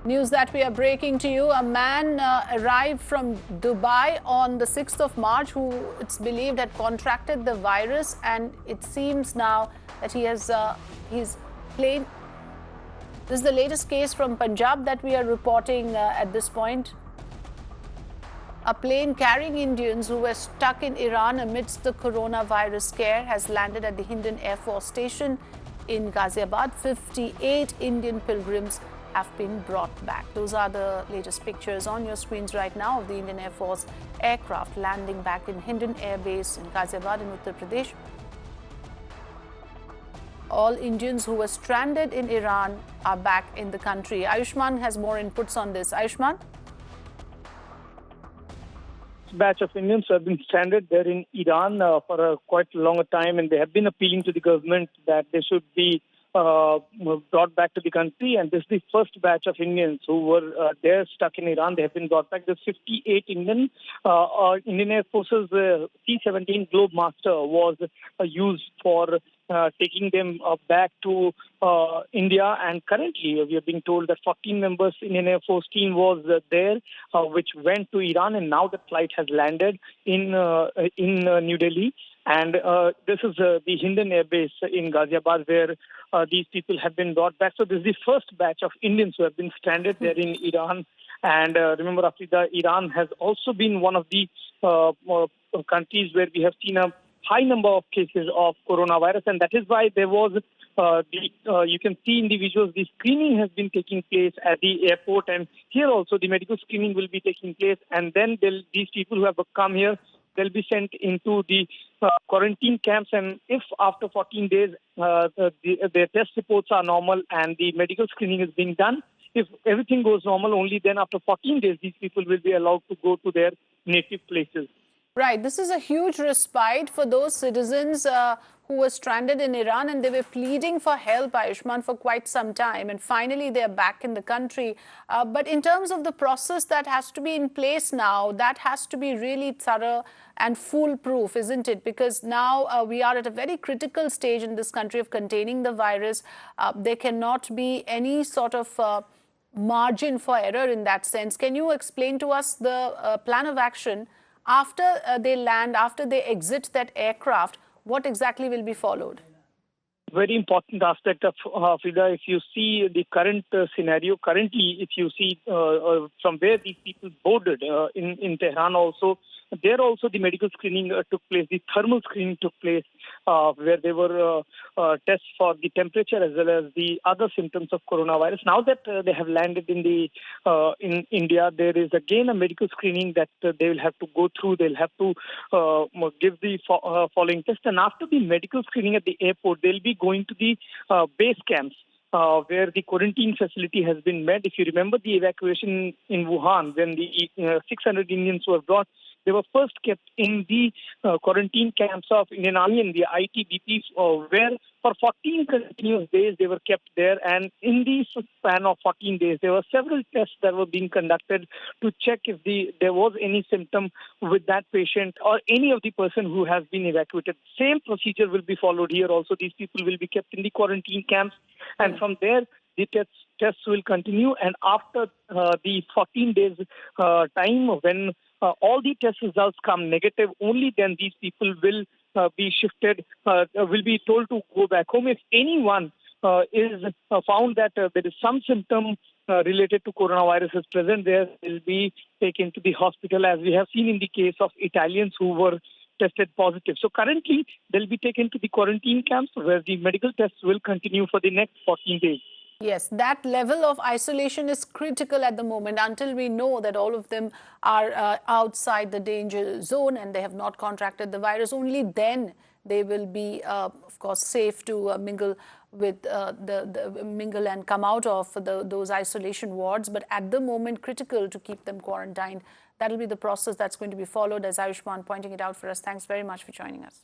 News that we are breaking to you. A man arrived from Dubai on the 6th of March who it's believed had contracted the virus, and it seems now that he's plane. This is the latest case from Punjab that we are reporting at this point. A plane carrying Indians who were stuck in Iran amidst the coronavirus scare has landed at the Hindon Air Force Station in Ghaziabad. 58 Indian pilgrims have been brought back. Those are the latest pictures on your screens right now of the Indian Air Force aircraft landing back in Hindon Air Base in Ghaziabad in Uttar Pradesh. All Indians who were stranded in Iran are back in the country. Ayushman has more inputs on this. Ayushman? Batch of Indians who have been stranded there in Iran for a quite long time, and they have been appealing to the government that they should be brought back to the country. And this is the first batch of Indians who were there stuck in Iran. They have been brought back. There's 58 Indian Air Force's C-17 Globemaster was used for taking them back to India. And currently, we are being told that 14 members Indian Air Force team was there, which went to Iran, and now the flight has landed in New Delhi. And this is the Hindon Air Base in Ghaziabad, where these people have been brought back. So this is the first batch of Indians who have been stranded there in Iran. And remember, Afrida, Iran has also been one of the countries where we have seen a high number of cases of coronavirus, and that is why there was you can see in the visuals, the screening has been taking place at the airport, and here also the medical screening will be taking place, and then these people who have come here, they'll be sent into the quarantine camps, and if after 14 days their test reports are normal and the medical screening is being done, if everything goes normal, only then after 14 days these people will be allowed to go to their native places. Right. This is a huge respite for those citizens who were stranded in Iran, and they were pleading for help, Ayushman, for quite some time. And finally, they're back in the country. But in terms of the process that has to be in place now, that has to be really thorough and foolproof, isn't it? Because now we are at a very critical stage in this country of containing the virus. There cannot be any sort of margin for error in that sense. Can you explain to us the plan of action after they land, after they exit that aircraft? What exactly will be followed? Very important aspect of Frida. If you see the current scenario, currently, if you see from where these people boarded in Tehran also, there also the medical screening took place, the thermal screening took place, where there were tests for the temperature as well as the other symptoms of coronavirus. Now that they have landed in India, there is again a medical screening that they will have to go through. They'll have to give the following test, and after the medical screening at the airport, they'll be going to the base camps, where the quarantine facility has been met. If you remember the evacuation in Wuhan, when the 600 Indians were brought, they were first kept in the quarantine camps of Indian Army and the ITBP, where for 14 continuous days they were kept there. And in the span of 14 days, there were several tests that were being conducted to check if there was any symptom with that patient or any of the person who has been evacuated. Same procedure will be followed here also. These people will be kept in the quarantine camps, and from there, the tests will continue. And after the 14 days time, when all the test results come negative, only then these people will be shifted, will be told to go back home. If anyone is found that there is some symptom related to coronavirus is present, there will be taken to the hospital, as we have seen in the case of Italians who were tested positive. So currently, they'll be taken to the quarantine camps where the medical tests will continue for the next 14 days. Yes, that level of isolation is critical at the moment until we know that all of them are outside the danger zone and they have not contracted the virus. Only then they will be, of course, safe to mingle with mingle and come out of those isolation wards. But at the moment, critical to keep them quarantined. That'll be the process that's going to be followed, as Ayushman pointing it out for us. Thanks very much for joining us.